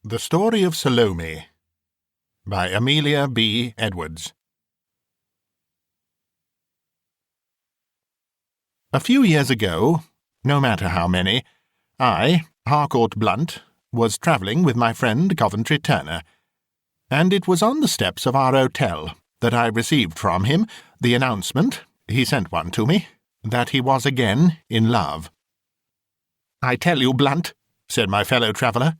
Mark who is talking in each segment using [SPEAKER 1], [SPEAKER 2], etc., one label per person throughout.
[SPEAKER 1] The Story of Salome by Amelia B. Edwards. A few years ago, no matter how many, I, Harcourt Blunt, was travelling with my friend Coventry Turner, and it was on the steps of our hotel that I received from him the announcement, he sent one to me, that he was again in love. "I tell you, Blunt," said my fellow traveller,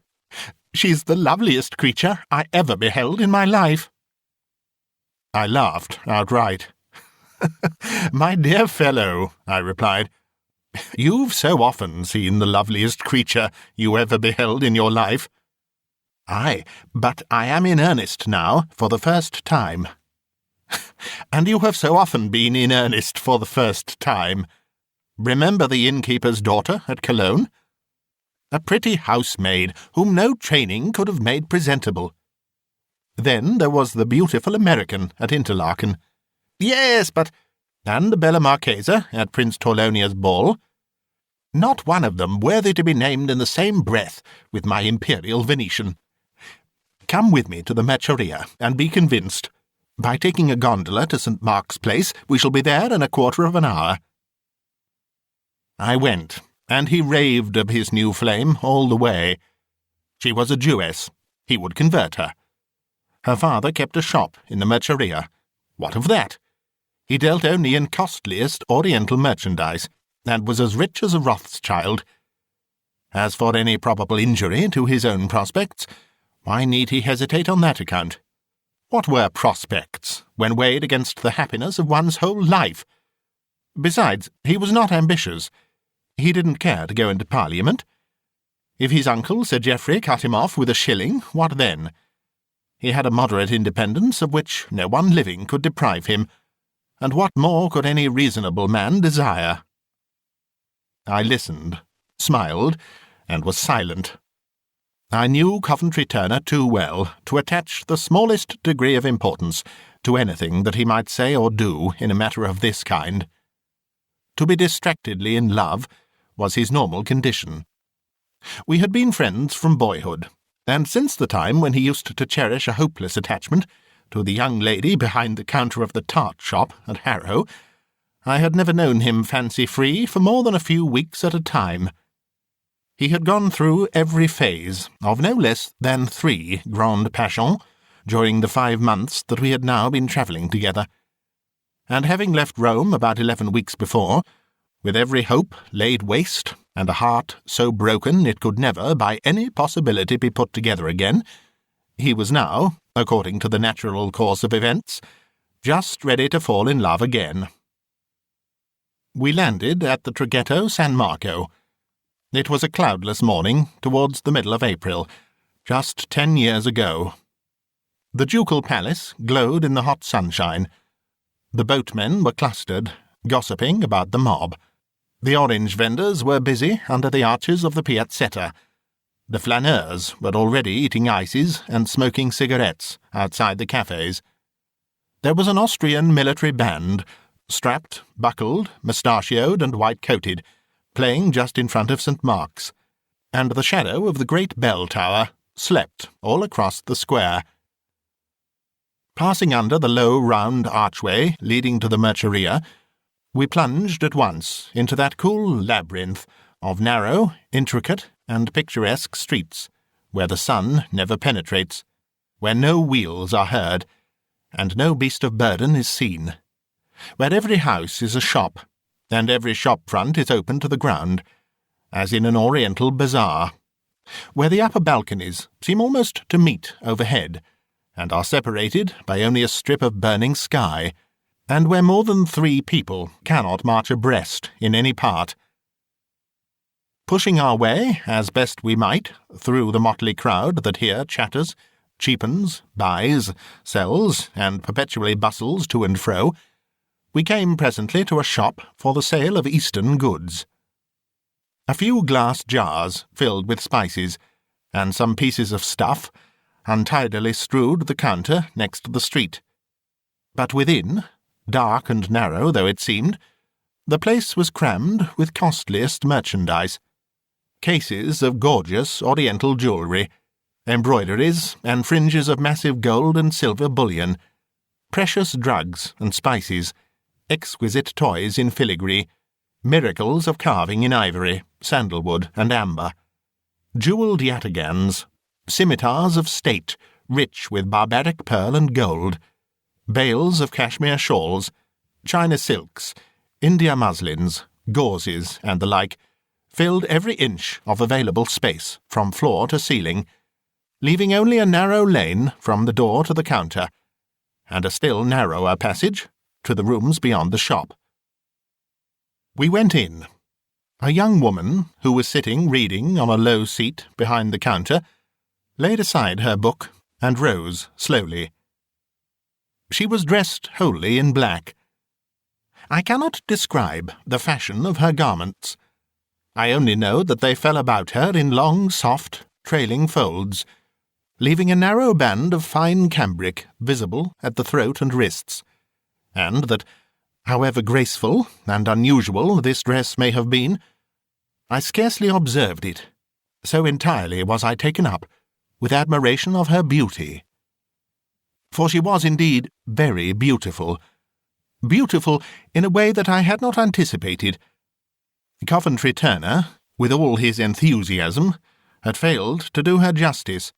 [SPEAKER 1] "she's the loveliest creature I ever beheld in my life." I laughed outright. "My dear fellow," I replied, "you've so often seen the loveliest creature you ever beheld in your life." "Aye, but I am in earnest now for the first time." "And you have so often been in earnest for the first time. Remember the innkeeper's daughter at Cologne? A pretty housemaid whom no training could have made presentable. Then there was the beautiful American at Interlaken. Yes, but... and the Bella Marchesa at Prince Torlonia's ball. Not one of them worthy to be named in the same breath with my imperial Venetian. Come with me to the Merceria and be convinced. By taking a gondola to St. Mark's Place, we shall be there in a quarter of an hour." I went, and he raved of his new flame all the way. She was a Jewess. He would convert her. Her father kept a shop in the Merceria. What of that? He dealt only in costliest Oriental merchandise, and was as rich as a Rothschild. As for any probable injury to his own prospects, why need he hesitate on that account? What were prospects, when weighed against the happiness of one's whole life? Besides, he was not ambitious. He didn't care to go into Parliament. If his uncle, Sir Geoffrey, cut him off with a shilling, what then? He had a moderate independence of which no one living could deprive him, and what more could any reasonable man desire? I listened, smiled, and was silent. I knew Coventry Turner too well to attach the smallest degree of importance to anything that he might say or do in a matter of this kind. To be distractedly in love was his normal condition. We had been friends from boyhood, and since the time when he used to cherish a hopeless attachment to the young lady behind the counter of the tart shop at Harrow, I had never known him fancy-free for more than a few weeks at a time. He had gone through every phase of no less than 3 grandes passions during the 5 months that we had now been travelling together, and having left Rome about 11 weeks before, with every hope laid waste, and a heart so broken it could never by any possibility be put together again, he was now, according to the natural course of events, just ready to fall in love again. We landed at the Traghetto San Marco. It was a cloudless morning towards the middle of April, just 10 years ago. The ducal palace glowed in the hot sunshine. The boatmen were clustered, gossiping about the mob. The orange vendors were busy under the arches of the Piazzetta. The flaneurs were already eating ices and smoking cigarettes outside the cafes. There was an Austrian military band, strapped, buckled, mustachioed and white-coated, playing just in front of St. Mark's, and the shadow of the great bell tower slept all across the square. Passing under the low round archway leading to the Merceria, we plunged at once into that cool labyrinth of narrow, intricate, and picturesque streets, where the sun never penetrates, where no wheels are heard, and no beast of burden is seen, where every house is a shop, and every shop front is open to the ground, as in an Oriental bazaar, where the upper balconies seem almost to meet overhead, and are separated by only a strip of burning sky, and where more than 3 people cannot march abreast in any part. Pushing our way, as best we might, through the motley crowd that here chatters, cheapens, buys, sells, and perpetually bustles to and fro, we came presently to a shop for the sale of Eastern goods. A few glass jars filled with spices, and some pieces of stuff, untidily strewed the counter next to the street. But within, dark and narrow though it seemed, the place was crammed with costliest merchandise, cases of gorgeous Oriental jewellery, embroideries and fringes of massive gold and silver bullion, precious drugs and spices, exquisite toys in filigree, miracles of carving in ivory, sandalwood and amber, jewelled yataghans, scimitars of state, rich with barbaric pearl and gold, bales of cashmere shawls, China silks, India muslins, gauzes, and the like, filled every inch of available space from floor to ceiling, leaving only a narrow lane from the door to the counter, and a still narrower passage to the rooms beyond the shop. We went in. A young woman, who was sitting reading on a low seat behind the counter, laid aside her book and rose slowly. She was dressed wholly in black. I cannot describe the fashion of her garments. I only know that they fell about her in long, soft, trailing folds, leaving a narrow band of fine cambric visible at the throat and wrists, and that, however graceful and unusual this dress may have been, I scarcely observed it, so entirely was I taken up with admiration of her beauty. For she was indeed very beautiful, beautiful in a way that I had not anticipated. Coventry Turner, with all his enthusiasm, had failed to do her justice.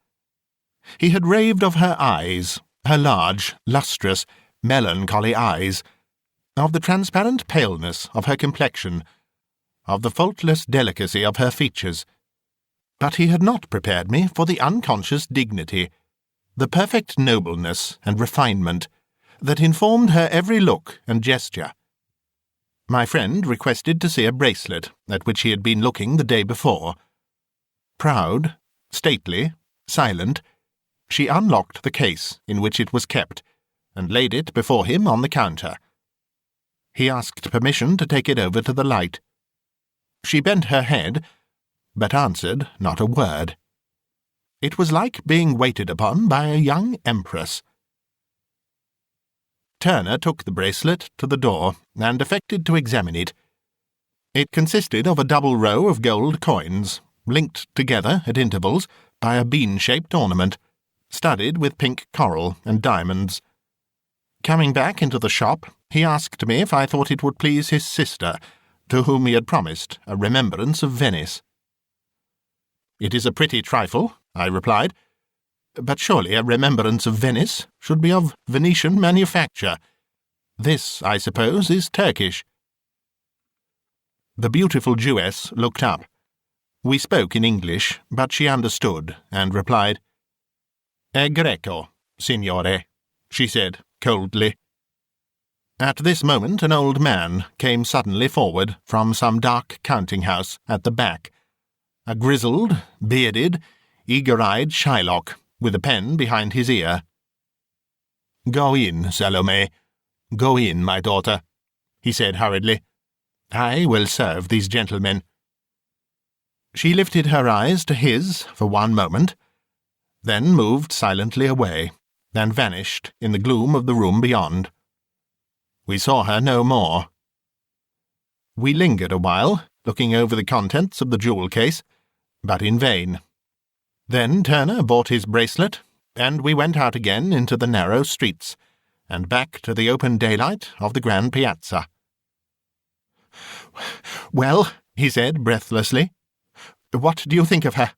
[SPEAKER 1] He had raved of her eyes, her large, lustrous, melancholy eyes, of the transparent paleness of her complexion, of the faultless delicacy of her features. But he had not prepared me for the unconscious dignity, the perfect nobleness and refinement that informed her every look and gesture. My friend requested to see a bracelet at which he had been looking the day before. Proud, stately, silent, she unlocked the case in which it was kept, and laid it before him on the counter. He asked permission to take it over to the light. She bent her head, but answered not a word. It was like being waited upon by a young empress. Turner took the bracelet to the door and affected to examine it. It consisted of a double row of gold coins, linked together at intervals by a bean-shaped ornament, studded with pink coral and diamonds. Coming back into the shop, he asked me if I thought it would please his sister, to whom he had promised a remembrance of Venice. "It is a pretty trifle," I replied, "but surely a remembrance of Venice should be of Venetian manufacture. This, I suppose, is Turkish." The beautiful Jewess looked up. We spoke in English, but she understood, and replied, "È Greco, signore," she said coldly. At this moment an old man came suddenly forward from some dark counting-house at the back, a grizzled, bearded, eager-eyed Shylock, with a pen behind his ear. "Go in, Salome. Go in, my daughter," he said hurriedly. "I will serve these gentlemen." She lifted her eyes to his for one moment, then moved silently away, and vanished in the gloom of the room beyond. We saw her no more. We lingered a while, looking over the contents of the jewel case, but in vain. Then Turner bought his bracelet, and we went out again into the narrow streets, and back to the open daylight of the Grand Piazza. "Well," he said breathlessly, "what do you think of her?"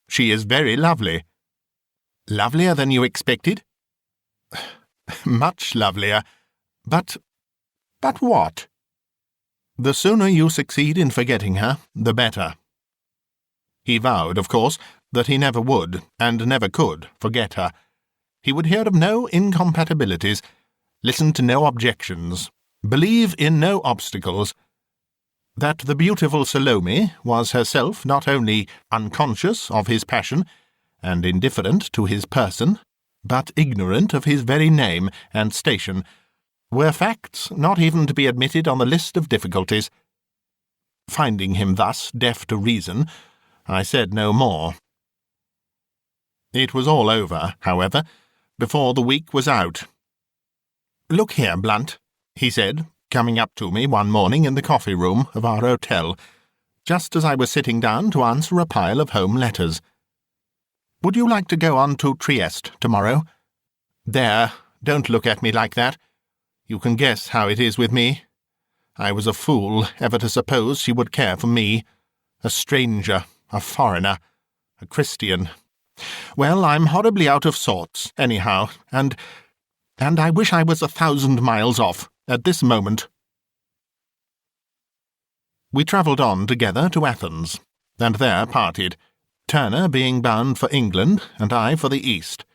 [SPEAKER 1] "She is very lovely." "Lovelier than you expected?" "Much lovelier. But what?" "The sooner you succeed in forgetting her, the better." He vowed, of course, that he never would, and never could, forget her. He would hear of no incompatibilities, listen to no objections, believe in no obstacles. That the beautiful Salome was herself not only unconscious of his passion, and indifferent to his person, but ignorant of his very name and station, were facts not even to be admitted on the list of difficulties. Finding him thus deaf to reason, I said no more. It was all over, however, before the week was out. "Look here, Blunt," he said, coming up to me one morning in the coffee-room of our hotel, just as I was sitting down to answer a pile of home letters. Would you like to go on to Trieste tomorrow? There, don't look at me like that. You can guess how it is with me. I was a fool ever to suppose she would care for me, a stranger, a foreigner, a Christian. Well, I'm horribly out of sorts, anyhow, and I wish I was 1,000 miles off at this moment." We travelled on together to Athens, and there parted, Turner being bound for England and I for the East.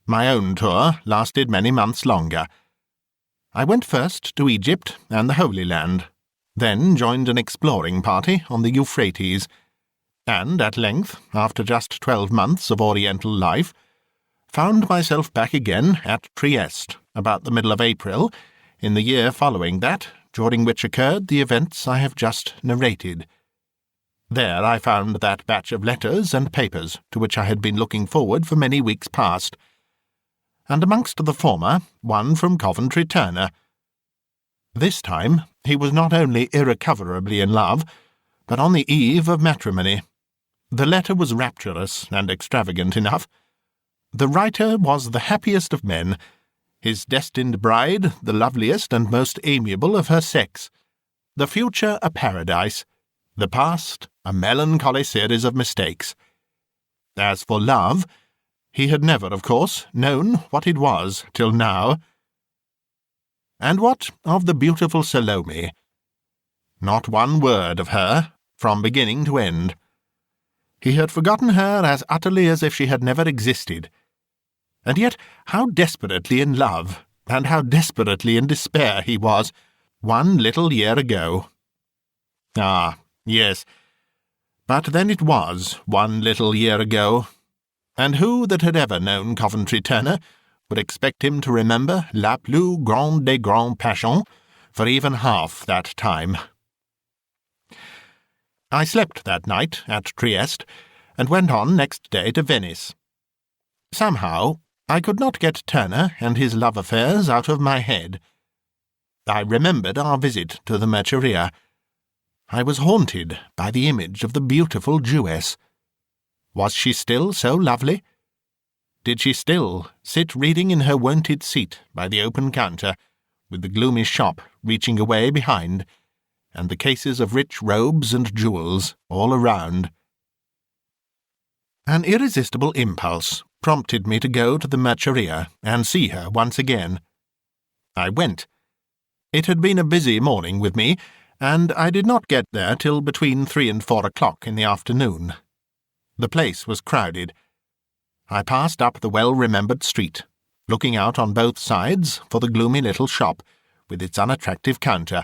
[SPEAKER 1] My own tour lasted many months longer. I went first to Egypt and the Holy Land, then joined an exploring party on the Euphrates, and at length, after just 12 months of Oriental life, found myself back again at Trieste about the middle of April, in the year following that, during which occurred the events I have just narrated. There I found that batch of letters and papers to which I had been looking forward for many weeks past, and amongst the former, one from Coventry Turner. This time he was not only irrecoverably in love, but on the eve of matrimony. The letter was rapturous and extravagant enough. The writer was the happiest of men, his destined bride the loveliest and most amiable of her sex, the future a paradise, the past a melancholy series of mistakes. As for love, he had never, of course, known what it was till now. And what of the beautiful Salome? Not one word of her, from beginning to end. He had forgotten her as utterly as if she had never existed. And yet how desperately in love, and how desperately in despair he was, 1 little year ago. Ah, yes, but then it was 1 little year ago, and who that had ever known Coventry Turner would expect him to remember la plus grande des grands passions for even half that time? I slept that night at Trieste, and went on next day to Venice. Somehow I could not get Turner and his love affairs out of my head. I remembered our visit to the Merceria. I was haunted by the image of the beautiful Jewess. Was she still so lovely? Did she still sit reading in her wonted seat by the open counter, with the gloomy shop reaching away behind, and the cases of rich robes and jewels all around? An irresistible impulse prompted me to go to the Merceria and see her once again. I went. It had been a busy morning with me, and I did not get there till between 3 and 4 o'clock in the afternoon. The place was crowded. I passed up the well-remembered street, looking out on both sides for the gloomy little shop, with its unattractive counter,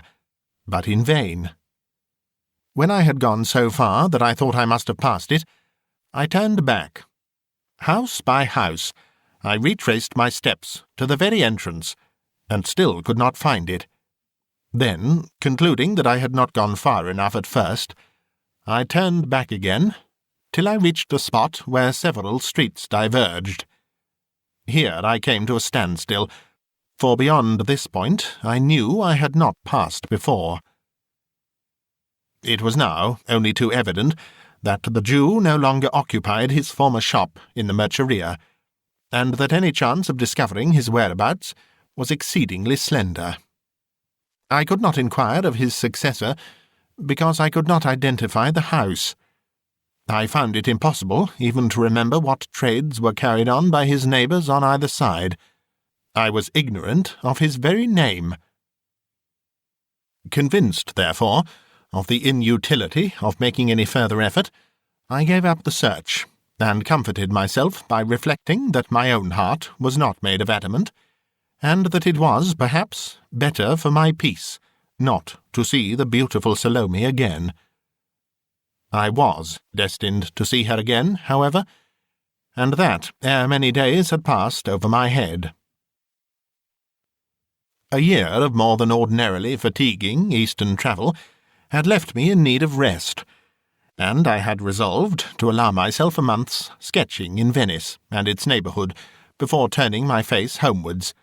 [SPEAKER 1] but in vain. When I had gone so far that I thought I must have passed it, I turned back. House by house, I retraced my steps to the very entrance, and still could not find it. Then, concluding that I had not gone far enough at first, I turned back again, till I reached a spot where several streets diverged. Here I came to a standstill, for beyond this point I knew I had not passed before. It was now only too evident that the Jew no longer occupied his former shop in the Merceria, and that any chance of discovering his whereabouts was exceedingly slender. I could not inquire of his successor, because I could not identify the house. I found it impossible even to remember what trades were carried on by his neighbours on either side. I was ignorant of his very name. Convinced, therefore, of the inutility of making any further effort, I gave up the search, and comforted myself by reflecting that my own heart was not made of adamant, and that it was, perhaps, better for my peace not to see the beautiful Salome again. I was destined to see her again, however, and that ere many days had passed over my head. A year of more than ordinarily fatiguing Eastern travel had left me in need of rest, and I had resolved to allow myself a month's sketching in Venice and its neighbourhood before turning my face homewards.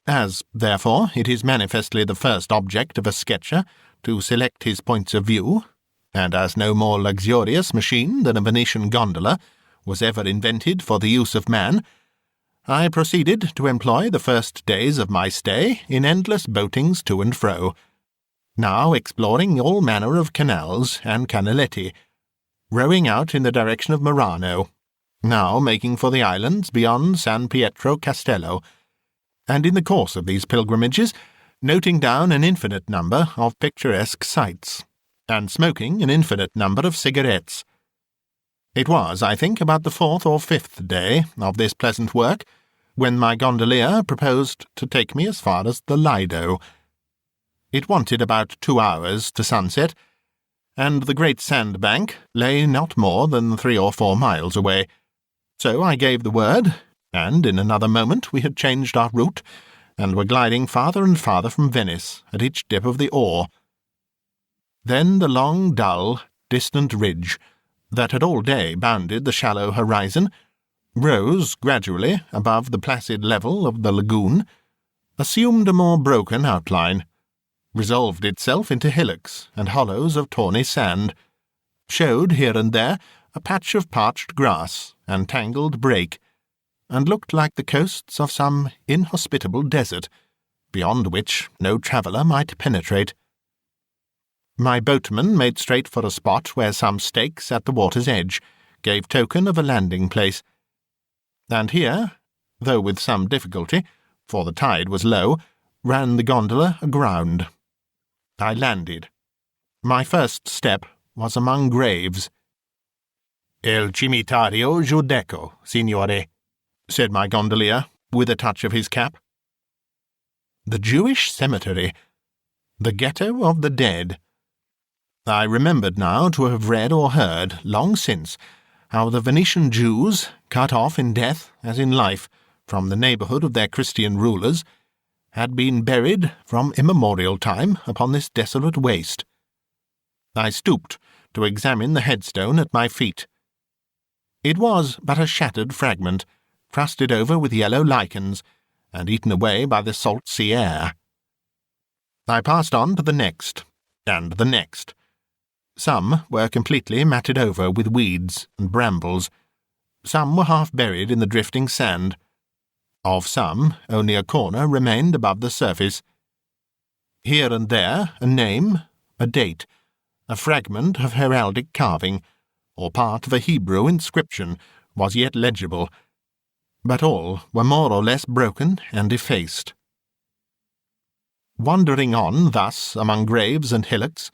[SPEAKER 1] As, therefore, it is manifestly the first object of a sketcher to select his points of view, and as no more luxurious machine than a Venetian gondola was ever invented for the use of man, I proceeded to employ the first days of my stay in endless boatings to and fro, now exploring all manner of canals and canaletti, rowing out in the direction of Murano, now making for the islands beyond San Pietro Castello, and in the course of these pilgrimages noting down an infinite number of picturesque sights, and smoking an infinite number of cigarettes. It was, I think, about the 4th or 5th day of this pleasant work, when my gondolier proposed to take me as far as the Lido. It wanted about 2 hours to sunset, and the great sandbank lay not more than 3 or 4 miles away. So I gave the word, and in another moment we had changed our route, and were gliding farther and farther from Venice at each dip of the oar. Then the long, dull, distant ridge, that had all day bounded the shallow horizon, rose gradually above the placid level of the lagoon, assumed a more broken outline, resolved itself into hillocks and hollows of tawny sand, showed here and there a patch of parched grass and tangled brake, and looked like the coasts of some inhospitable desert, beyond which no traveller might penetrate. My boatman made straight for a spot where some stakes at the water's edge gave token of a landing place, and here, though with some difficulty, for the tide was low, ran the gondola aground. I landed. My first step was among graves. "El cimitario giudecco, signore," said my gondolier, with a touch of his cap. The Jewish cemetery, the ghetto of the dead. I remembered now to have read or heard, long since, how the Venetian Jews, cut off in death as in life from the neighbourhood of their Christian rulers, had been buried from immemorial time upon this desolate waste. I stooped to examine the headstone at my feet. It was but a shattered fragment, crusted over with yellow lichens, and eaten away by the salt sea air. I passed on to the next, and the next. Some were completely matted over with weeds and brambles. Some were half buried in the drifting sand. Of some, only a corner remained above the surface. Here and there a name, a date, a fragment of heraldic carving, or part of a Hebrew inscription was yet legible, but all were more or less broken and effaced. Wandering on thus among graves and hillocks,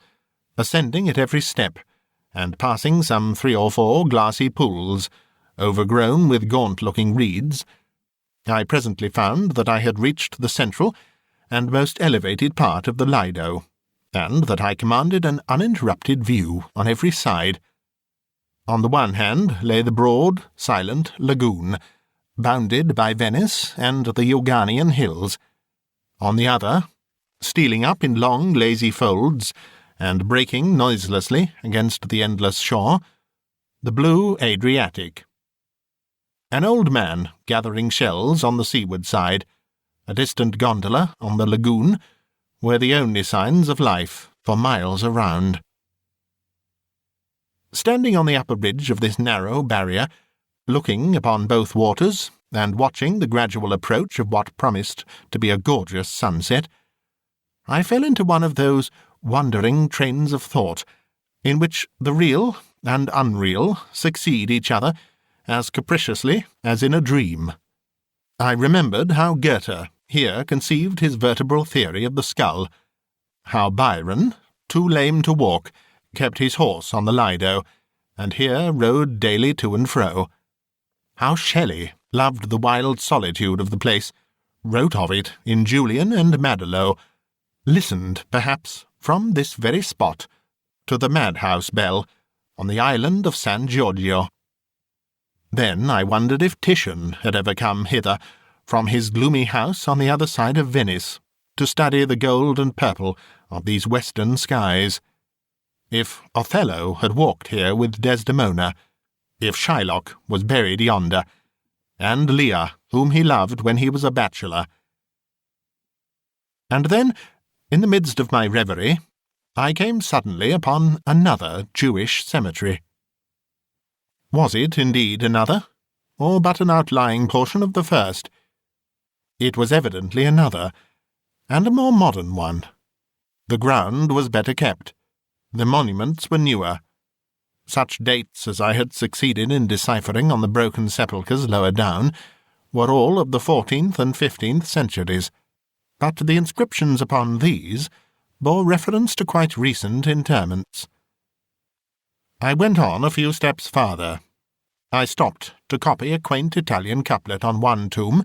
[SPEAKER 1] ascending at every step, and passing some 3 or 4 glassy pools, overgrown with gaunt-looking reeds, I presently found that I had reached the central and most elevated part of the Lido, and that I commanded an uninterrupted view on every side. On the one hand lay the broad, silent lagoon, bounded by Venice and the Euganian hills. On the other, stealing up in long, lazy folds, and breaking noiselessly against the endless shore, the blue Adriatic. An old man gathering shells on the seaward side, a distant gondola on the lagoon, were the only signs of life for miles around. Standing on the upper ridge of this narrow barrier, looking upon both waters, and watching the gradual approach of what promised to be a gorgeous sunset, I fell into one of those wandering trains of thought, in which the real and unreal succeed each other as capriciously as in a dream. I remembered how Goethe here conceived his vertebral theory of the skull, how Byron, too lame to walk, kept his horse on the Lido, and here rode daily to and fro, how Shelley loved the wild solitude of the place, wrote of it in Julian and Madelot, listened, perhaps, from this very spot, to the madhouse bell on the island of San Giorgio. Then I wondered if Titian had ever come hither from his gloomy house on the other side of Venice to study the gold and purple of these western skies, if Othello had walked here with Desdemona, if Shylock was buried yonder, and Lear, whom he loved when he was a bachelor. And then, in the midst of my reverie, I came suddenly upon another Jewish cemetery. Was it indeed another, or but an outlying portion of the first? It was evidently another, and a more modern one. The ground was better kept. The monuments were newer. Such dates as I had succeeded in deciphering on the broken sepulchres lower down were all of the 14th and 15th centuries, but the inscriptions upon these bore reference to quite recent interments. I went on a few steps farther. I stopped to copy a quaint Italian couplet on one tomb,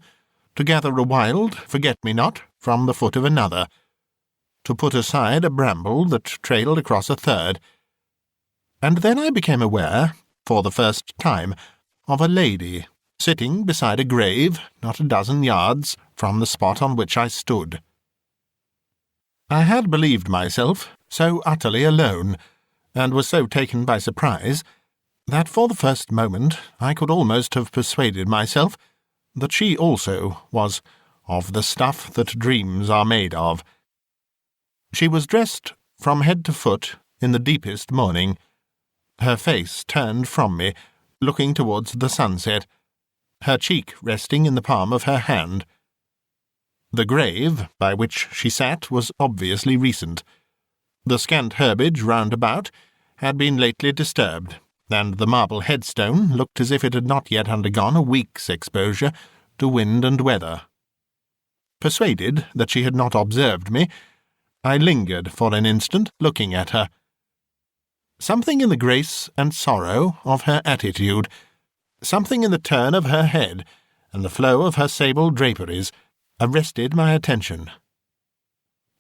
[SPEAKER 1] to gather a wild forget-me-not from the foot of another, to put aside a bramble that trailed across a third, and then I became aware, for the first time, of a lady sitting beside a grave not a dozen yards from the spot on which I stood. I had believed myself so utterly alone, and was so taken by surprise, that for the first moment I could almost have persuaded myself that she also was of the stuff that dreams are made of. She was dressed from head to foot in the deepest mourning, her face turned from me, looking towards the sunset, her cheek resting in the palm of her hand. The grave by which she sat was obviously recent. The scant herbage round about had been lately disturbed, and the marble headstone looked as if it had not yet undergone a week's exposure to wind and weather. Persuaded that she had not observed me, I lingered for an instant looking at her. Something in the grace and sorrow of her attitude, something in the turn of her head and the flow of her sable draperies, arrested my attention.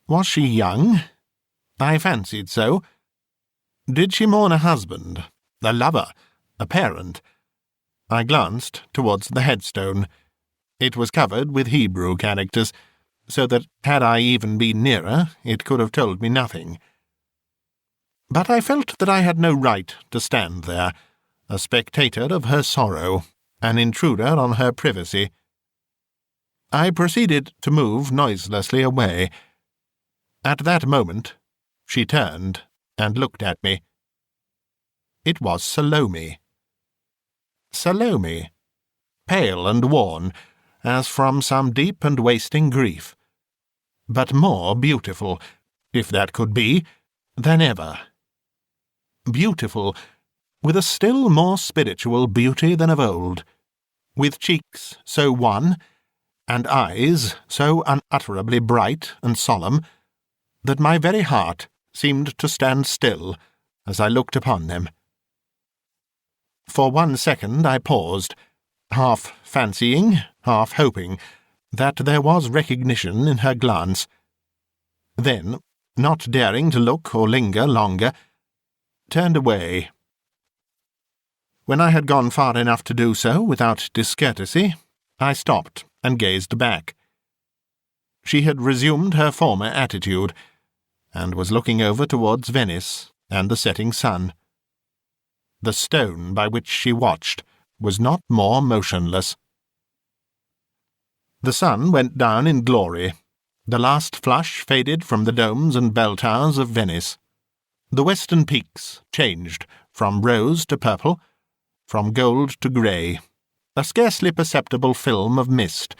[SPEAKER 1] Was she young? I fancied so. Did she mourn a husband, a lover, a parent? I glanced towards the headstone. It was covered with Hebrew characters, so that, had I even been nearer, it could have told me nothing. But I felt that I had no right to stand there, a spectator of her sorrow, an intruder on her privacy. I proceeded to move noiselessly away. At that moment, she turned and looked at me. It was Salome. Salome, pale and worn, as from some deep and wasting grief, but more beautiful, if that could be, than ever. Beautiful, with a still more spiritual beauty than of old, with cheeks so wan, and eyes so unutterably bright and solemn, that my very heart seemed to stand still as I looked upon them. For 1 second I paused, half fancying, half hoping, that there was recognition in her glance. Then, not daring to look or linger longer, turned away. When I had gone far enough to do so without discourtesy, I stopped and gazed back. She had resumed her former attitude, and was looking over towards Venice and the setting sun. The stone by which she watched was not more motionless. The sun went down in glory. The last flush faded from the domes and bell towers of Venice. The western peaks changed from rose to purple, from gold to grey. A scarcely perceptible film of mist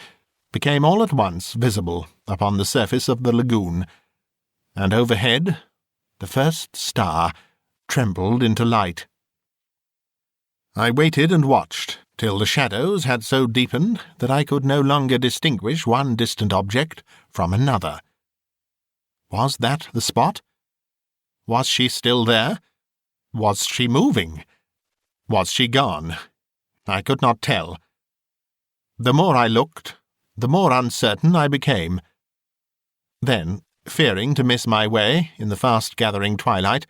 [SPEAKER 1] became all at once visible upon the surface of the lagoon, and overhead the first star trembled into light. I waited and watched till the shadows had so deepened that I could no longer distinguish one distant object from another. Was that the spot? Was she still there? Was she moving? Was she gone? I could not tell. The more I looked, the more uncertain I became. Then, fearing to miss my way in the fast-gathering twilight,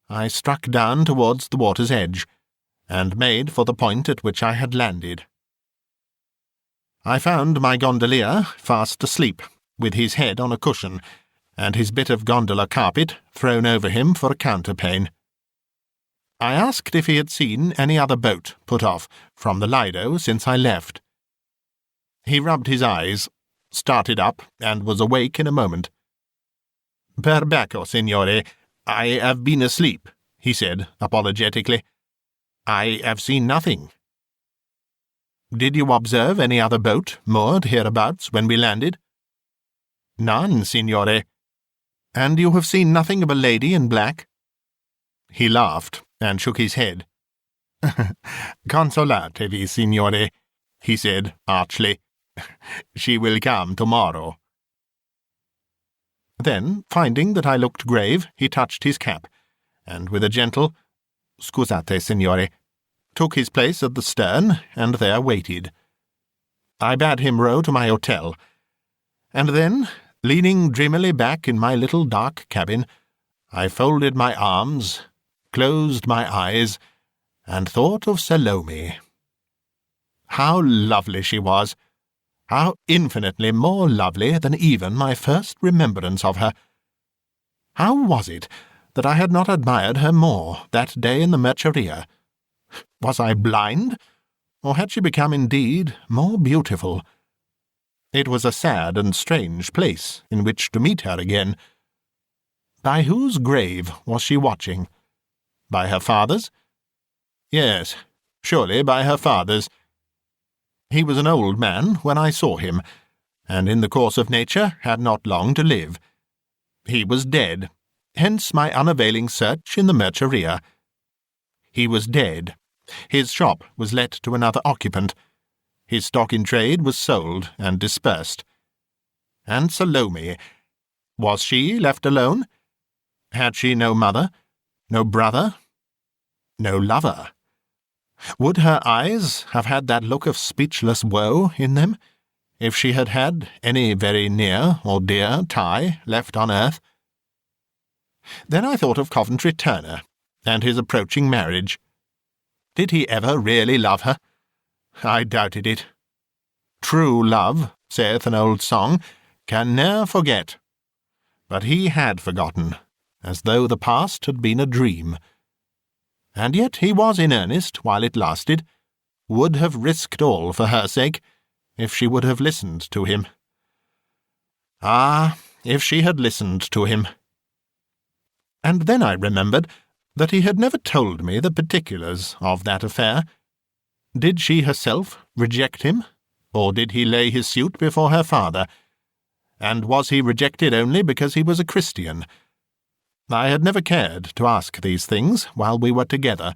[SPEAKER 1] I struck down towards the water's edge, and made for the point at which I had landed. I found my gondolier fast asleep, with his head on a cushion, and his bit of gondola carpet thrown over him for a counterpane. I asked if he had seen any other boat put off from the Lido since I left. He rubbed his eyes, started up, and was awake in a moment. "Per Bacco, signore, I have been asleep," he said apologetically. I have seen nothing. Did you observe any other boat moored hereabouts when we landed? None, signore. And you have seen nothing of a lady in black? He laughed and shook his head. Consolatevi, signore, he said archly. She will come tomorrow. Then, finding that I looked grave, he touched his cap, and with a gentle "Scusate, signore," took his place at the stern, and there waited. I bade him row to my hotel, and then, leaning dreamily back in my little dark cabin, I folded my arms, closed my eyes, and thought of Salome. How lovely she was! How infinitely more lovely than even my first remembrance of her! How was it that I had not admired her more that day in the Merceria? Was I blind, or had she become indeed more beautiful? It was a sad and strange place in which to meet her again. By whose grave was she watching? By her father's? Yes, surely by her father's. He was an old man when I saw him, and in the course of nature had not long to live. He was dead, hence my unavailing search in the Merceria. He was dead. His shop was let to another occupant. His stock in trade was sold and dispersed. And Salome, was she left alone? Had she no mother, no brother, no lover? Would her eyes have had that look of speechless woe in them, if she had had any very near or dear tie left on earth? Then I thought of Coventry Turner, and his approaching marriage. Did he ever really love her? I doubted it. True love, saith an old song, can ne'er forget. But he had forgotten, as though the past had been a dream. And yet he was in earnest while it lasted, would have risked all for her sake, if she would have listened to him. Ah, if she had listened to him! And then I remembered that he had never told me the particulars of that affair. Did she herself reject him, or did he lay his suit before her father? And was he rejected only because he was a Christian? I had never cared to ask these things while we were together,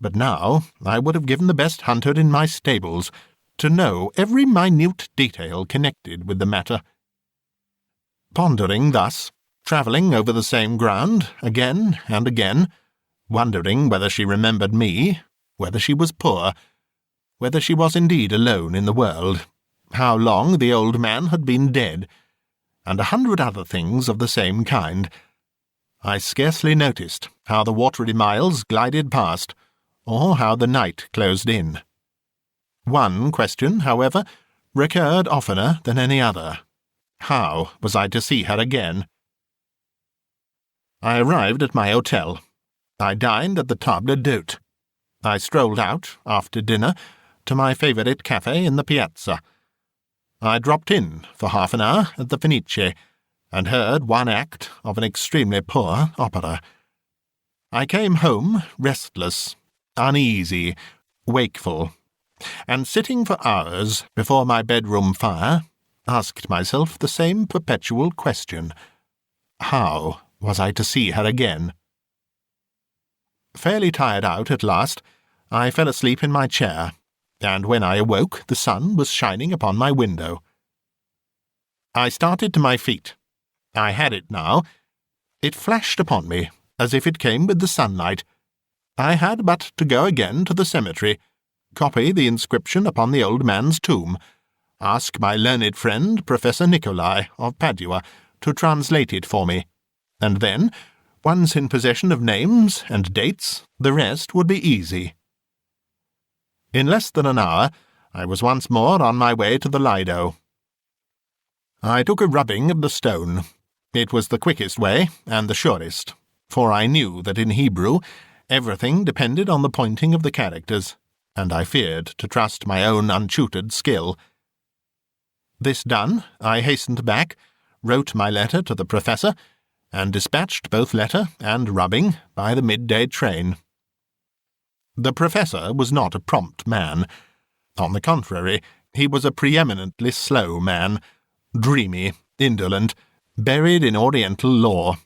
[SPEAKER 1] but now I would have given the best hunter in my stables to know every minute detail connected with the matter. Pondering thus, travelling over the same ground again and again, wondering whether she remembered me, whether she was poor, whether she was indeed alone in the world, how long the old man had been dead, and 100 other things of the same kind, I scarcely noticed how the watery miles glided past, or how the night closed in. One question, however, recurred oftener than any other. How was I to see her again? I arrived at my hotel. I dined at the table d'hôte. I strolled out, after dinner, to my favourite café in the piazza. I dropped in for half an hour at the Fenice, and heard one act of an extremely poor opera. I came home restless, uneasy, wakeful, and sitting for hours before my bedroom fire, asked myself the same perpetual question. How was I to see her again? Fairly tired out at last, I fell asleep in my chair, and when I awoke the sun was shining upon my window. I started to my feet. I had it now. It flashed upon me, as if it came with the sunlight. I had but to go again to the cemetery, copy the inscription upon the old man's tomb, ask my learned friend Professor Nicolai of Padua to translate it for me, and then, once in possession of names and dates, the rest would be easy. In less than an hour, I was once more on my way to the Lido. I took a rubbing of the stone. It was the quickest way and the surest, for I knew that in Hebrew everything depended on the pointing of the characters, and I feared to trust my own untutored skill. This done, I hastened back, wrote my letter to the professor, and dispatched both letter and rubbing by the midday train. The Professor was not a prompt man. On the contrary, he was a preeminently slow man, dreamy, indolent, buried in Oriental lore.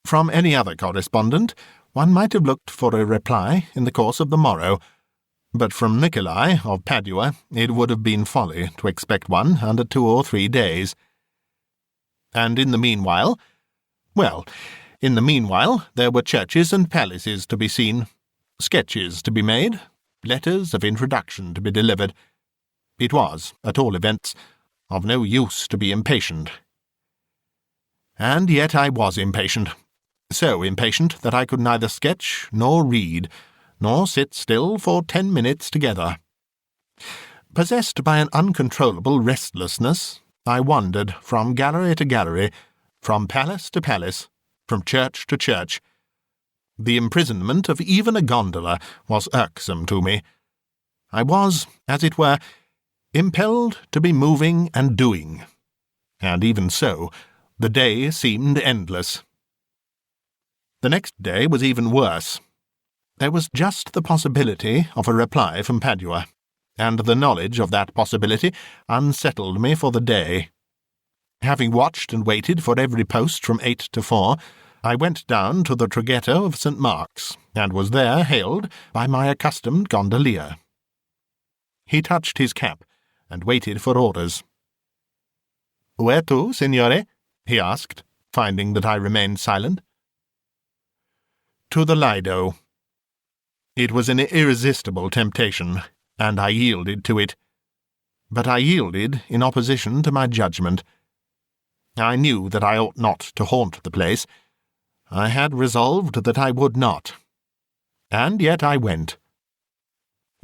[SPEAKER 1] From any other correspondent, one might have looked for a reply in the course of the morrow, but from Nicolai of Padua it would have been folly to expect one under 2 or 3 days. And in the meanwhile, there were churches and palaces to be seen, sketches to be made, letters of introduction to be delivered. It was, at all events, of no use to be impatient. And yet I was impatient, so impatient that I could neither sketch nor read, nor sit still for 10 minutes together. Possessed by an uncontrollable restlessness, I wandered from gallery to gallery, from palace to palace, from church to church. The imprisonment of even a gondola was irksome to me. I was, as it were, impelled to be moving and doing, and even so, the day seemed endless. The next day was even worse. There was just the possibility of a reply from Padua, and the knowledge of that possibility unsettled me for the day. Having watched and waited for every post from 8 to 4, I went down to the Traghetto of St. Mark's, and was there hailed by my accustomed gondolier. He touched his cap, and waited for orders. "Where to, signore?" he asked, finding that I remained silent. "To the Lido." It was an irresistible temptation, and I yielded to it. But I yielded in opposition to my judgment. I knew that I ought not to haunt the place. I had resolved that I would not. And yet I went.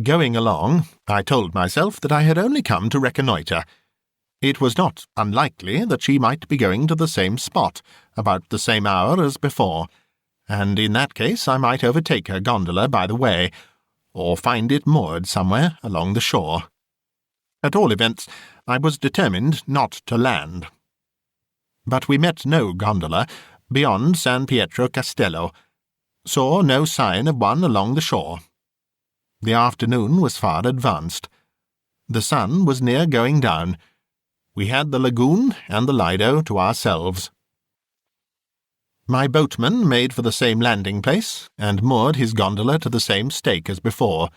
[SPEAKER 1] Going along, I told myself that I had only come to reconnoitre. It was not unlikely that she might be going to the same spot, about the same hour as before, and in that case I might overtake her gondola by the way, or find it moored somewhere along the shore. At all events, I was determined not to land. But we met no gondola beyond San Pietro Castello, saw no sign of one along the shore. The afternoon was far advanced. The sun was near going down. We had the lagoon and the Lido to ourselves. My boatman made for the same landing-place, and moored his gondola to the same stake as before.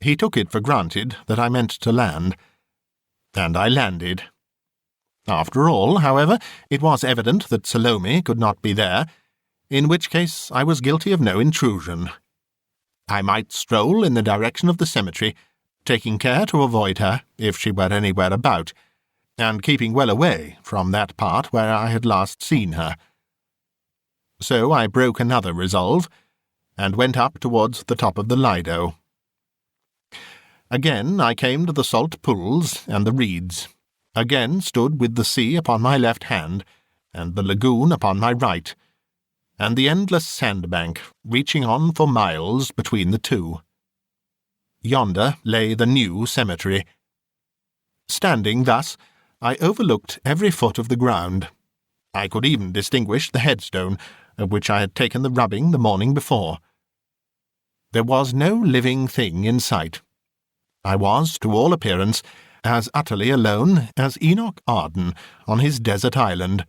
[SPEAKER 1] He took it for granted that I meant to land, and I landed. After all, however, it was evident that Salome could not be there, in which case I was guilty of no intrusion. I might stroll in the direction of the cemetery, taking care to avoid her if she were anywhere about, and keeping well away from that part where I had last seen her. So I broke another resolve, and went up towards the top of the Lido. Again I came to the salt pools and the reeds, again stood with the sea upon my left hand, and the lagoon upon my right, and the endless sandbank reaching on for miles between the two. Yonder lay the new cemetery. Standing thus, I overlooked every foot of the ground. I could even distinguish the headstone, of which I had taken the rubbing the morning before. There was no living thing in sight. I was, to all appearance, as utterly alone as Enoch Arden on his desert island.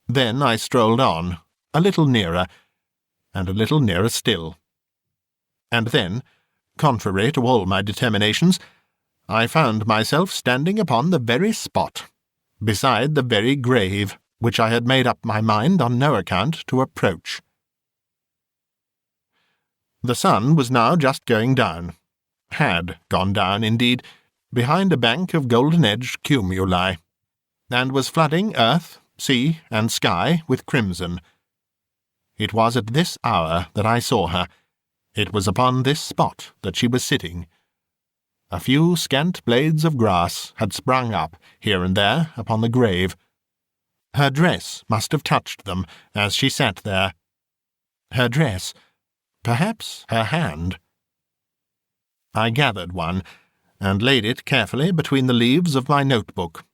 [SPEAKER 1] Then I strolled on, a little nearer, and a little nearer still. And then, contrary to all my determinations, I found myself standing upon the very spot, beside the very grave, which I had made up my mind on no account to approach. The sun was now just going down, had gone down, indeed, behind a bank of golden-edged cumuli, and was flooding earth, sea, and sky with crimson. It was at this hour that I saw her. It was upon this spot that she was sitting. A few scant blades of grass had sprung up here and there upon the grave. Her dress must have touched them as she sat there. Her dress, perhaps her hand. I gathered one, and laid it carefully between the leaves of my notebook.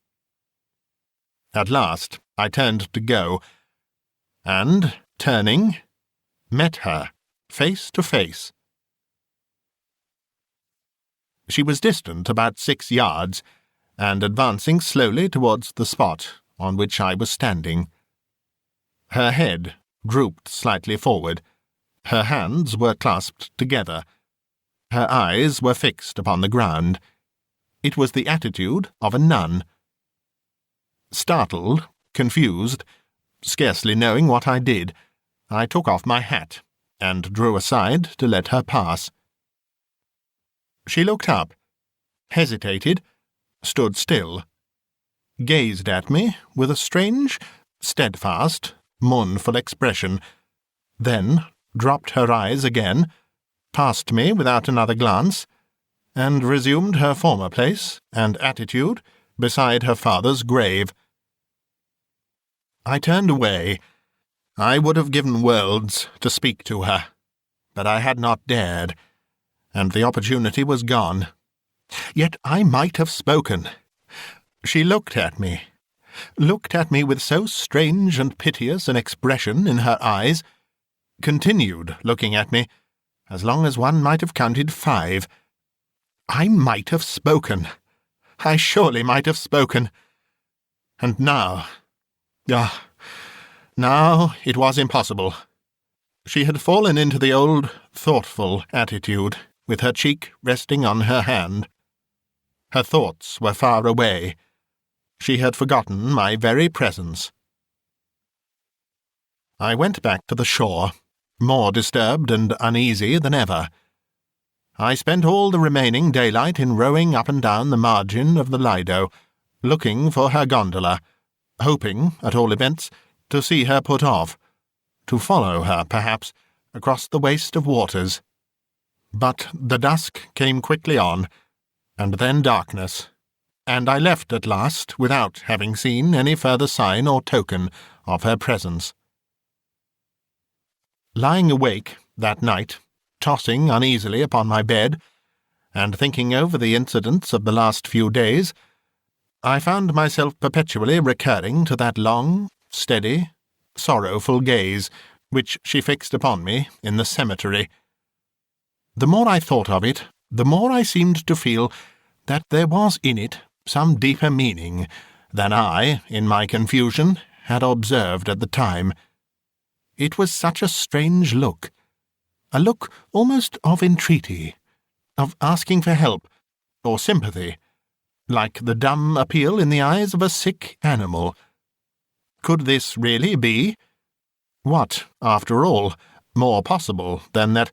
[SPEAKER 1] At last I turned to go, and, turning, met her, face to face. She was distant about 6 yards, and advancing slowly towards the spot on which I was standing. Her head drooped slightly forward. Her hands were clasped together. Her eyes were fixed upon the ground. It was the attitude of a nun. Startled, confused, scarcely knowing what I did, I took off my hat and drew aside to let her pass. She looked up, hesitated, stood still, gazed at me with a strange, steadfast, mournful expression, then dropped her eyes again, passed me without another glance, and resumed her former place and attitude beside her father's grave. I turned away. I would have given worlds to speak to her, but I had not dared, and the opportunity was gone. Yet I might have spoken. She looked at me with so strange and piteous an expression in her eyes, continued looking at me as long as one might have counted 5. I might have spoken. I surely might have spoken. And now... now it was impossible. She had fallen into the old, thoughtful attitude, with her cheek resting on her hand. Her thoughts were far away. She had forgotten my very presence. I went back to the shore, more disturbed and uneasy than ever. I spent all the remaining daylight in rowing up and down the margin of the Lido, looking for her gondola, hoping, at all events, to see her put off, to follow her, perhaps, across the waste of waters. But the dusk came quickly on, and then darkness, and I left at last without having seen any further sign or token of her presence. Lying awake that night, tossing uneasily upon my bed, and thinking over the incidents of the last few days, I found myself perpetually recurring to that long, steady, sorrowful gaze which she fixed upon me in the cemetery. The more I thought of it, the more I seemed to feel that there was in it some deeper meaning than I, in my confusion, had observed at the time. It was such a strange look, a look almost of entreaty, of asking for help or sympathy, like the dumb appeal in the eyes of a sick animal. Could this really be? What, after all, more possible than that,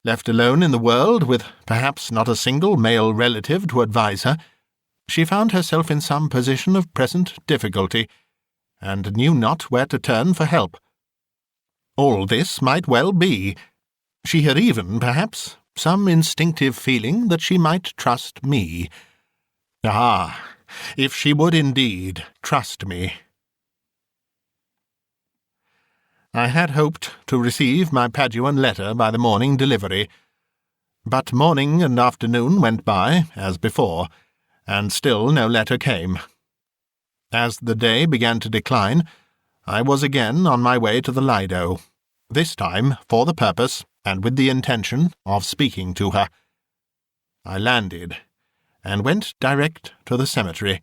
[SPEAKER 1] left alone in the world, with perhaps not a single male relative to advise her, she found herself in some position of present difficulty, and knew not where to turn for help? All this might well be. She had even, perhaps, some instinctive feeling that she might trust me. Ah, if she would indeed trust me! I had hoped to receive my Paduan letter by the morning delivery, but morning and afternoon went by, as before, and still no letter came. As the day began to decline, I was again on my way to the Lido, this time for the purpose and with the intention of speaking to her. I landed, and went direct to the cemetery.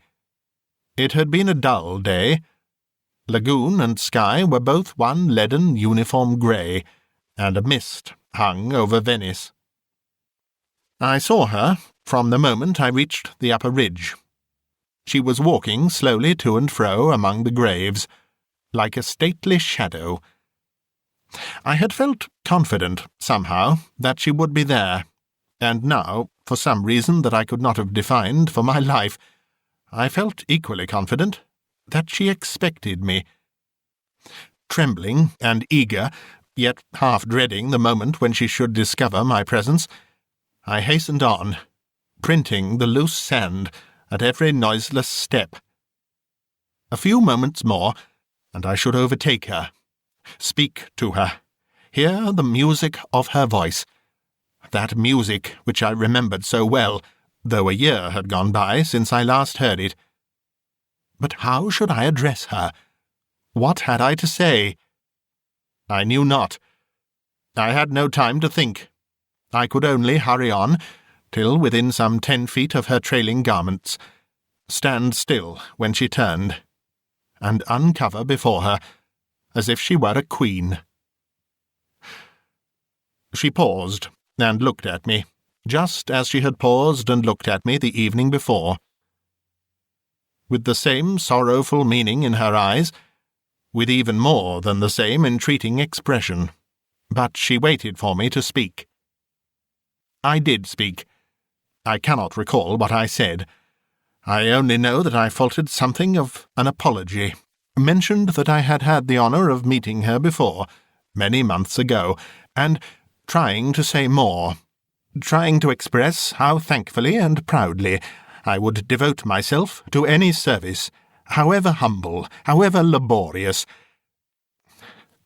[SPEAKER 1] It had been a dull day. Lagoon and sky were both one leaden uniform grey, and a mist hung over Venice. I saw her from the moment I reached the upper ridge. She was walking slowly to and fro among the graves, like a stately shadow. I had felt confident, somehow, that she would be there, and now, for some reason that I could not have defined for my life, I felt equally confident that she expected me. Trembling and eager, yet half dreading the moment when she should discover my presence, I hastened on, printing the loose sand at every noiseless step. A few moments more, and I should overtake her, speak to her, hear the music of her voice, that music which I remembered so well, though a year had gone by since I last heard it. But how should I address her? What had I to say? I knew not. I had no time to think. I could only hurry on, till within some 10 feet of her trailing garments, stand still when she turned, and uncover before her as if she were a queen. She paused and looked at me, just as she had paused and looked at me the evening before, with the same sorrowful meaning in her eyes, with even more than the same entreating expression. But she waited for me to speak. I did speak. I cannot recall what I said. I only know that I faltered something of an apology, mentioned that I had had the honour of meeting her before, many months ago, and trying to say more, trying to express how thankfully and proudly I would devote myself to any service, however humble, however laborious.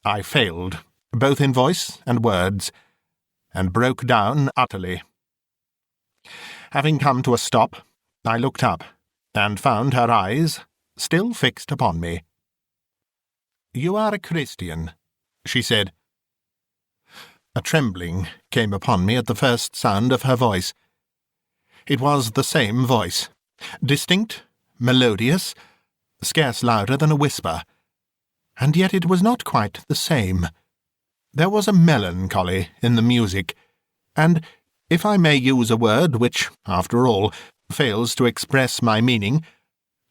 [SPEAKER 1] I failed, both in voice and words, and broke down utterly. Having come to a stop, I looked up, and found her eyes still fixed upon me. "You are a Christian," she said. A trembling came upon me at the first sound of her voice. It was the same voice, distinct, melodious, scarce louder than a whisper, and yet it was not quite the same. There was a melancholy in the music, and, if I may use a word which, after all, fails to express my meaning,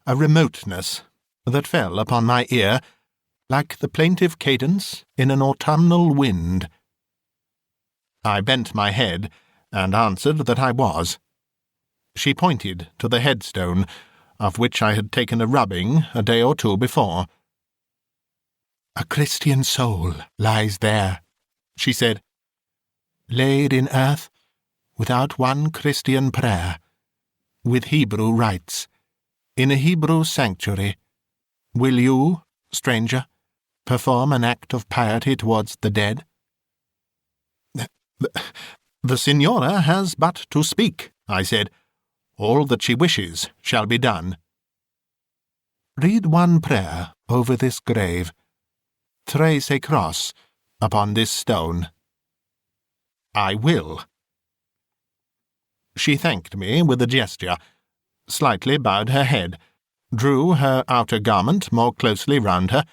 [SPEAKER 1] a remoteness that fell upon my ear like the plaintive cadence in an autumnal wind. I bent my head and answered that I was. She pointed to the headstone, of which I had taken a rubbing a day or two before. "A Christian soul lies there," she said, "laid in earth, without one Christian prayer, with Hebrew rites, in a Hebrew sanctuary. Will you, stranger, perform an act of piety towards the dead?" The Signora has but to speak," I said. "All that she wishes shall be done." "Read one prayer over this grave. Trace a cross upon this stone." "I will." She thanked me with a gesture, slightly bowed her head, drew her outer garment more closely round her,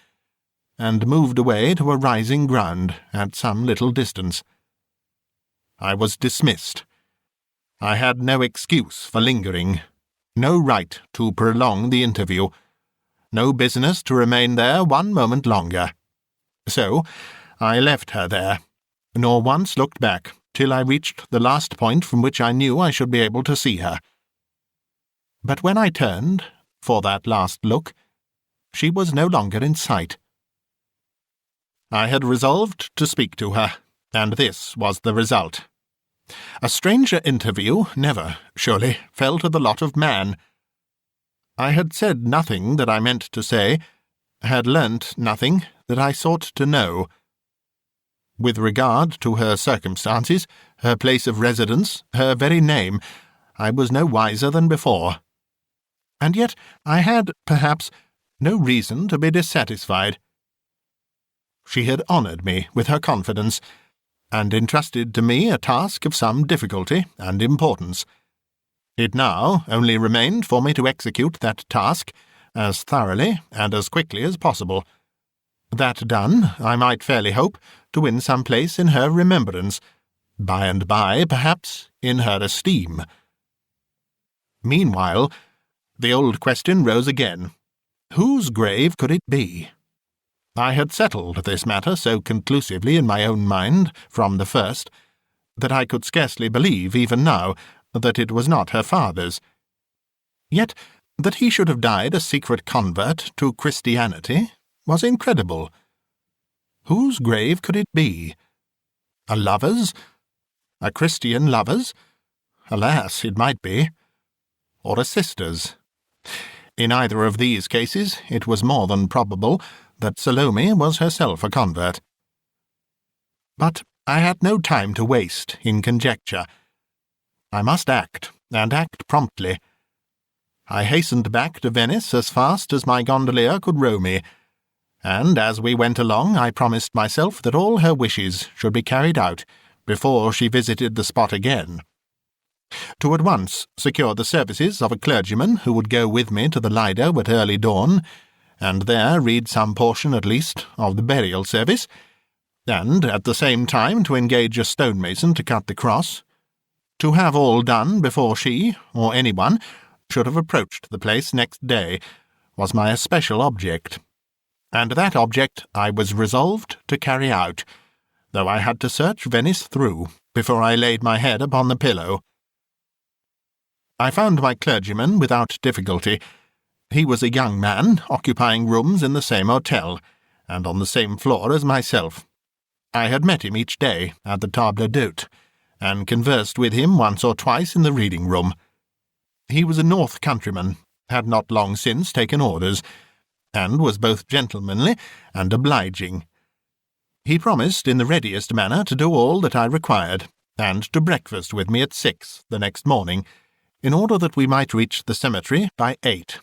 [SPEAKER 1] and moved away to a rising ground at some little distance. I was dismissed. I had no excuse for lingering, no right to prolong the interview, no business to remain there one moment longer. So I left her there, nor once looked back till I reached the last point from which I knew I should be able to see her. But when I turned, for that last look, she was no longer in sight. I had resolved to speak to her, and this was the result. A stranger interview never, surely, fell to the lot of man. I had said nothing that I meant to say, had learnt nothing that I sought to know. With regard to her circumstances, her place of residence, her very name, I was no wiser than before. And yet I had, perhaps, no reason to be dissatisfied. She had honoured me with her confidence, and entrusted to me a task of some difficulty and importance. It now only remained for me to execute that task as thoroughly and as quickly as possible. That done, I might fairly hope to win some place in her remembrance, by and by, perhaps, in her esteem. Meanwhile, the old question rose again. Whose grave could it be? I had settled this matter so conclusively in my own mind from the first that I could scarcely believe even now that it was not her father's. Yet that he should have died a secret convert to Christianity was incredible. Whose grave could it be? A lover's? A Christian lover's? Alas, it might be. Or a sister's. In either of these cases it was more than probable that Salome was herself a convert. But I had no time to waste in conjecture. I must act, and act promptly. I hastened back to Venice as fast as my gondolier could row me, and as we went along I promised myself that all her wishes should be carried out before she visited the spot again. to at once secure the services of a clergyman who would go with me to the Lido at early dawn, and there read some portion at least of the burial service, and at the same time to engage a stonemason to cut the cross, to have all done before she, or anyone, should have approached the place next day, was my especial object, and that object I was resolved to carry out, though I had to search Venice through before I laid my head upon the pillow. I found my clergyman without difficulty. He was a young man, occupying rooms in the same hotel, and on the same floor as myself. I had met him each day at the table d'hôte, and conversed with him once or twice in the reading-room. He was a north countryman, had not long since taken orders, and was both gentlemanly and obliging. He promised in the readiest manner to do all that I required, and to breakfast with me at 6 the next morning, in order that we might reach the cemetery by 8.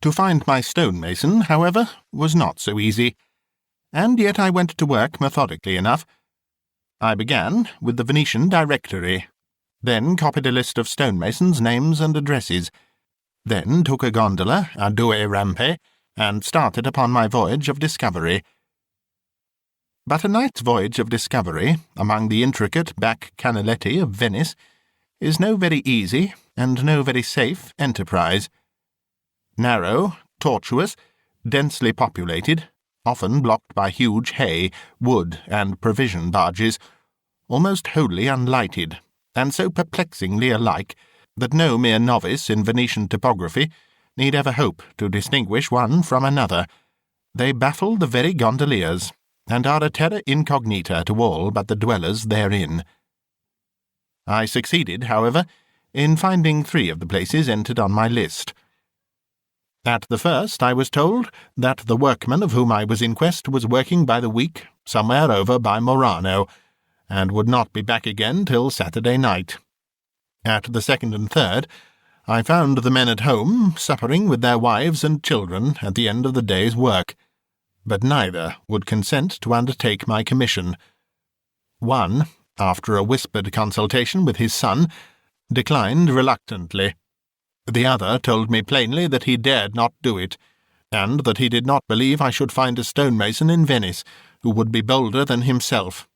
[SPEAKER 1] To find my stonemason, however, was not so easy, and yet I went to work methodically enough. I began with the Venetian Directory, then copied a list of stonemasons' names and addresses, then took a gondola à deux rampes, and started upon my voyage of discovery. But a night's voyage of discovery among the intricate back canaletti of Venice is no very easy and no very safe enterprise. Narrow, tortuous, densely populated, often blocked by huge hay, wood, and provision barges, almost wholly unlighted, and so perplexingly alike that no mere novice in Venetian topography need ever hope to distinguish one from another. They baffle the very gondoliers, and are a terra incognita to all but the dwellers therein. I succeeded, however, in finding 3 of the places entered on my list. At the first I was told that the workman of whom I was in quest was working by the week somewhere over by Murano, and would not be back again till Saturday night. At the second and third, I found the men at home, suppering with their wives and children at the end of the day's work, but neither would consent to undertake my commission. One, after a whispered consultation with his son, declined reluctantly. The other told me plainly that he dared not do it, and that he did not believe I should find a stonemason in Venice who would be bolder than himself.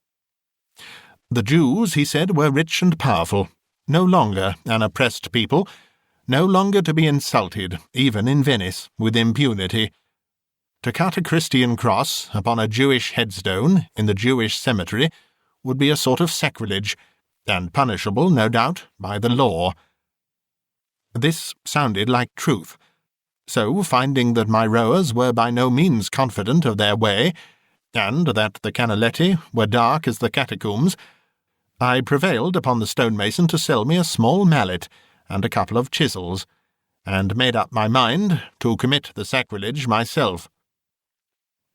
[SPEAKER 1] The Jews, he said, were rich and powerful, no longer an oppressed people, no longer to be insulted, even in Venice, with impunity. To cut a Christian cross upon a Jewish headstone in the Jewish cemetery would be a sort of sacrilege, and punishable, no doubt, by the law. This sounded like truth, so finding that my rowers were by no means confident of their way, and that the canaletti were dark as the catacombs, I prevailed upon the stonemason to sell me a small mallet and a couple of chisels, and made up my mind to commit the sacrilege myself.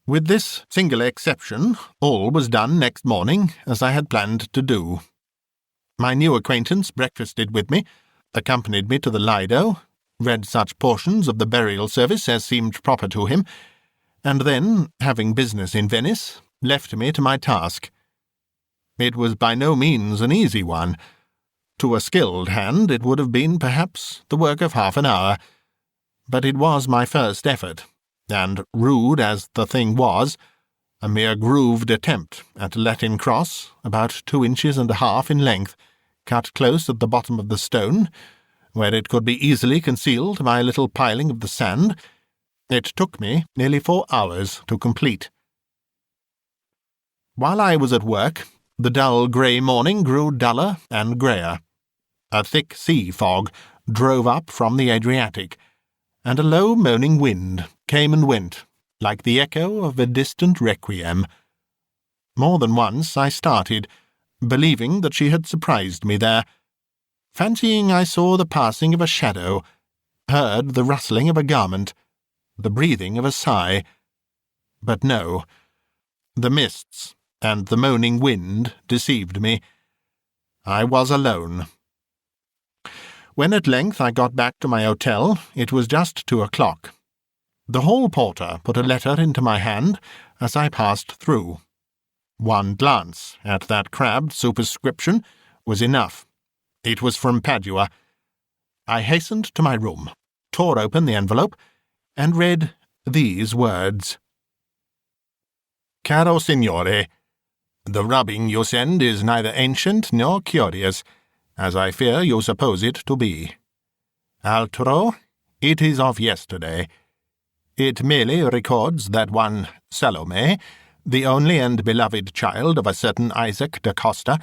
[SPEAKER 1] With this single exception, all was done next morning as I had planned to do. My new acquaintance breakfasted with me, accompanied me to the Lido, read such portions of the burial service as seemed proper to him, and then, having business in Venice, left me to my task. It was by no means an easy one. To a skilled hand it would have been, perhaps, the work of half an hour, but it was my first effort, and, rude as the thing was, a mere grooved attempt at a Latin cross, about 2 inches and a half in length, cut close at the bottom of the stone, where it could be easily concealed by a little piling of the sand. It took me nearly 4 hours to complete. While I was at work, the dull grey morning grew duller and greyer. A thick sea fog drove up from the Adriatic, and a low moaning wind came and went, like the echo of a distant requiem. More than once I started, believing that she had surprised me there, fancying I saw the passing of a shadow, heard the rustling of a garment, the breathing of a sigh. But no, the mists and the moaning wind deceived me. I was alone. When at length I got back to my hotel, it was just 2 o'clock. The hall porter put a letter into my hand as I passed through. One glance at that crabbed superscription was enough. It was from Padua. I hastened to my room, tore open the envelope, and read these words. Caro Signore, the rubbing you send is neither ancient nor curious, as I fear you suppose it to be. Altro, it is of yesterday. It merely records that one Salome, the only and beloved child of a certain Isaac da Costa,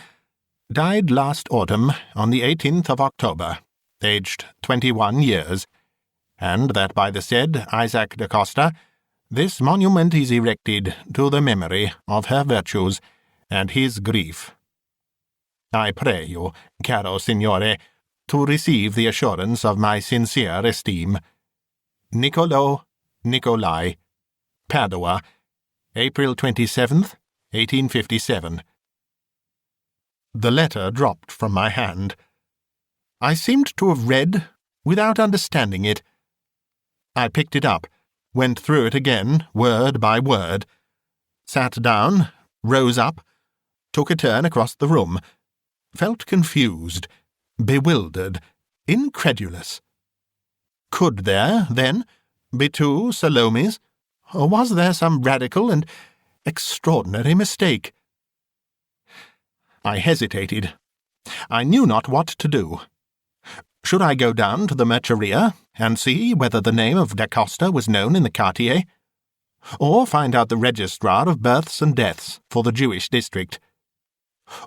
[SPEAKER 1] died last autumn on the 18th of October, aged 21 years, and that by the said Isaac da Costa this monument is erected to the memory of her virtues and his grief. I pray you, caro signore, to receive the assurance of my sincere esteem. Niccolo Nicolai, Padua, April 27th, 1857. The letter dropped from my hand. I seemed to have read without understanding it. I picked it up, went through it again, word by word, sat down, rose up, took a turn across the room, felt confused, bewildered, incredulous. Could there, then, be two Salomes, or was there some radical and extraordinary mistake? I hesitated. I knew not what to do. Should I go down to the Merceria and see whether the name of Da Costa was known in the quartier, or find out the registrar of births and deaths for the Jewish district,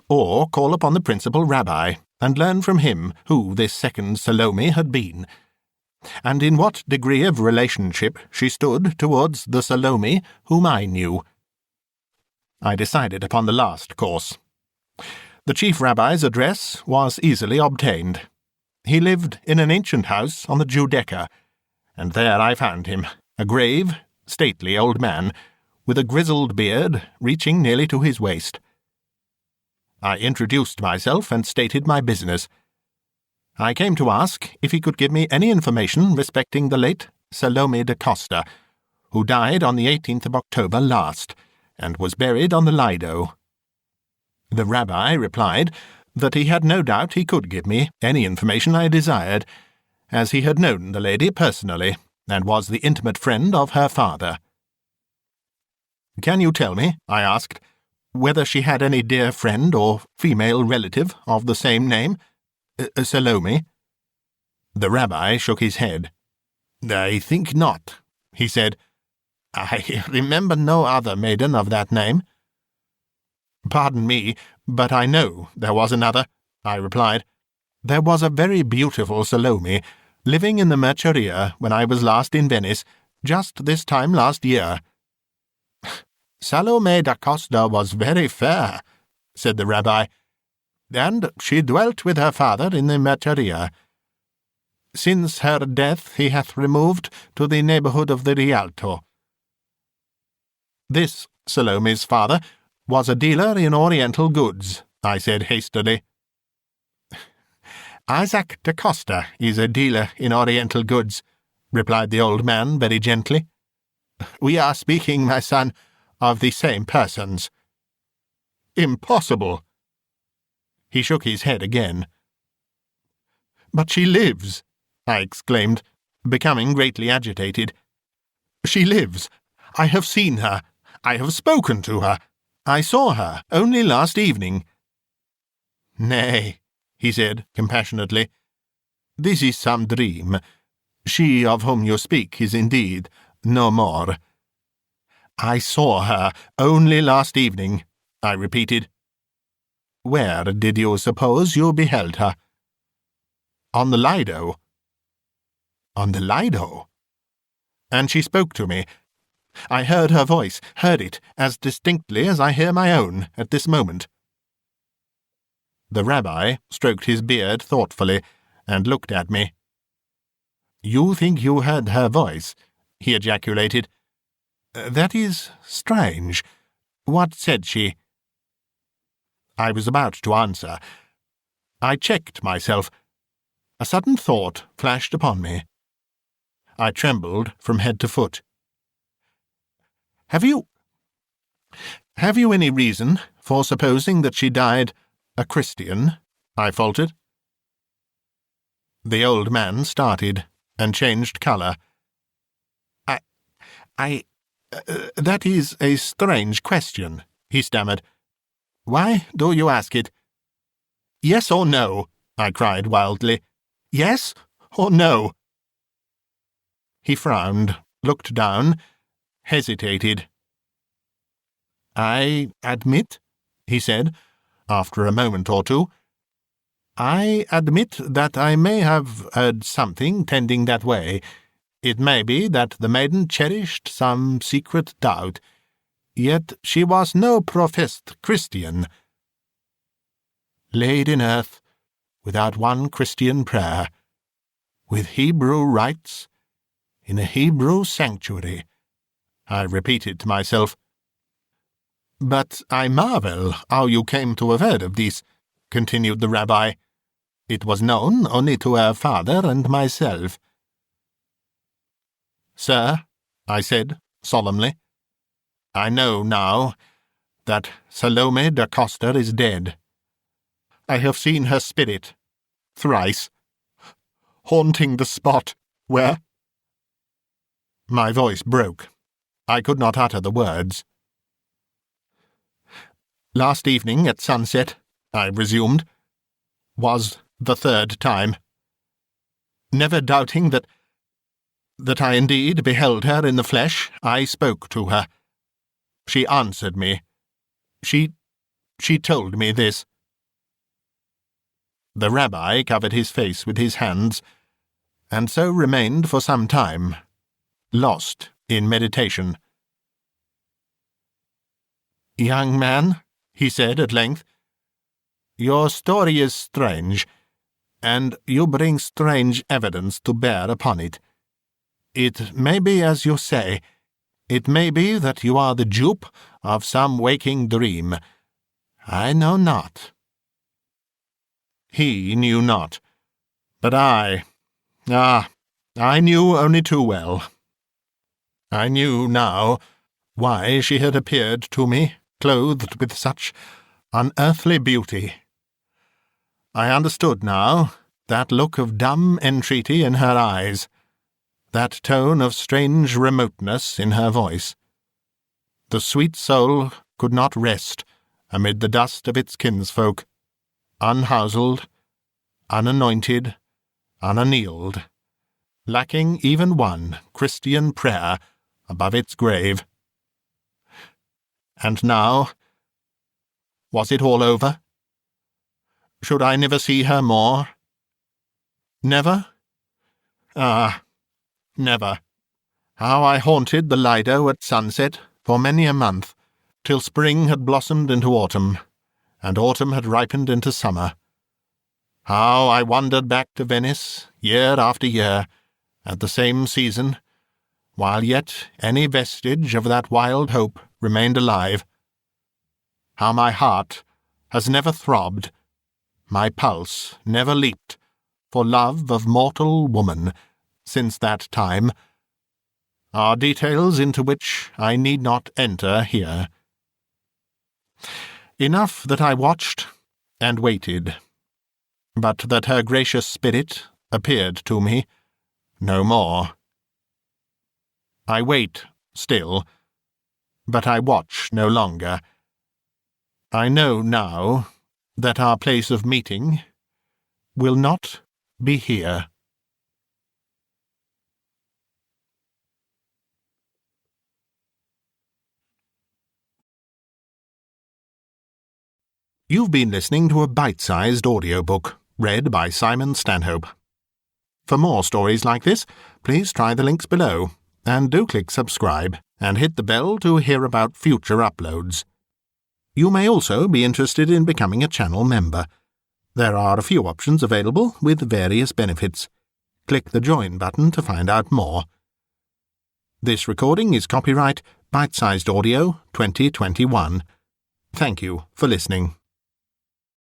[SPEAKER 1] or call upon the principal rabbi and learn from him who this second Salome had been, and in what degree of relationship she stood towards the Salome whom I knew? I decided upon the last course. The chief rabbi's address was easily obtained. He lived in an ancient house on the Giudecca, and there I found him, a grave, stately old man, with a grizzled beard reaching nearly to his waist. I introduced myself and stated my business. I came to ask if he could give me any information respecting the late Salome da Costa, who died on the 18th of October last, and was buried on the Lido. The rabbi replied that he had no doubt he could give me any information I desired, as he had known the lady personally, and was the intimate friend of her father. "Can you tell me," I asked, "whether she had any dear friend or female relative of the same name, Salome?" The rabbi shook his head. "I think not," he said. "I remember no other maiden of that name." "Pardon me, but I know there was another," I replied. "There was a very beautiful Salome, living in the Merceria when I was last in Venice, just this time last year." "Salome da Costa was very fair," said the rabbi, "and she dwelt with her father in the Merceria. Since her death he hath removed to the neighbourhood of the Rialto." "This Salome's father was a dealer in Oriental goods," I said hastily. "Isaac da Costa is a dealer in Oriental goods," replied the old man very gently. "We are speaking, my son, of the same persons." "Impossible!" He shook his head again. "But she lives," I exclaimed, becoming greatly agitated. "She lives. I have seen her. I have spoken to her. I saw her only last evening." "Nay," he said compassionately, "this is some dream. She of whom you speak is indeed no more." "I saw her only last evening," I repeated. "Where did you suppose you beheld her?" "On the Lido." "On the Lido?" "And she spoke to me. I heard her voice, heard it as distinctly as I hear my own at this moment." The rabbi stroked his beard thoughtfully and looked at me. "You think you heard her voice?" he ejaculated. "That is strange. What said she?" I was about to answer. I checked myself. A sudden thought flashed upon me. I trembled from head to foot. Have you any reason for supposing that she died a Christian?" I faltered. The old man started and changed colour. That is a strange question, he stammered. Why do you ask it? Yes or no? I cried wildly. Yes or no? He frowned, looked down, hesitated. I admit, he said, after a moment or two, I admit that I may have heard something tending that way. It may be that the maiden cherished some secret doubt, yet she was no professed Christian. Laid in earth, without one Christian prayer, with Hebrew rites, in a Hebrew sanctuary, I repeated to myself. But I marvel how you came to have heard of this, continued the rabbi. It was known only to her father and myself. Sir, I said solemnly, I know now that Salome da Costa is dead. I have seen her spirit, thrice, haunting the spot where... My voice broke. I could not utter the words. Last evening at sunset, I resumed, was the third time. Never doubting that I indeed beheld her in the flesh, I spoke to her. She answered me. She told me this. The rabbi covered his face with his hands, and so remained for some time, lost in meditation. Young man, he said at length, your story is strange, and you bring strange evidence to bear upon it. It may be as you say. It may be that you are the dupe of some waking dream. I know not. He knew not, but I knew only too well. I knew now why she had appeared to me, clothed with such unearthly beauty. I understood now that look of dumb entreaty in her eyes, that tone of strange remoteness in her voice. The sweet soul could not rest amid the dust of its kinsfolk, unhouselled, unanointed, unannealed, lacking even one Christian prayer above its grave. And now, was it all over? Should I never see her more? Never? Ah, never. How I haunted the Lido at sunset for many a month, till spring had blossomed into autumn, and autumn had ripened into summer. How I wandered back to Venice, year after year, at the same season, while yet any vestige of that wild hope remained alive. How my heart has never throbbed, my pulse never leaped, for love of mortal woman, since that time, are details into which I need not enter here. Enough that I watched and waited, but that her gracious spirit appeared to me no more. I wait still, but I watch no longer. I know now that our place of meeting will not be here. You've been listening to a bite-sized audiobook read by Simon Stanhope. For more stories like this, please try the links below, and do click subscribe and hit the bell to hear about future uploads. You may also be interested in becoming a channel member. There are a few options available with various benefits. Click the Join button to find out more. This recording is copyright Bitesized Audio 2021. Thank you for listening.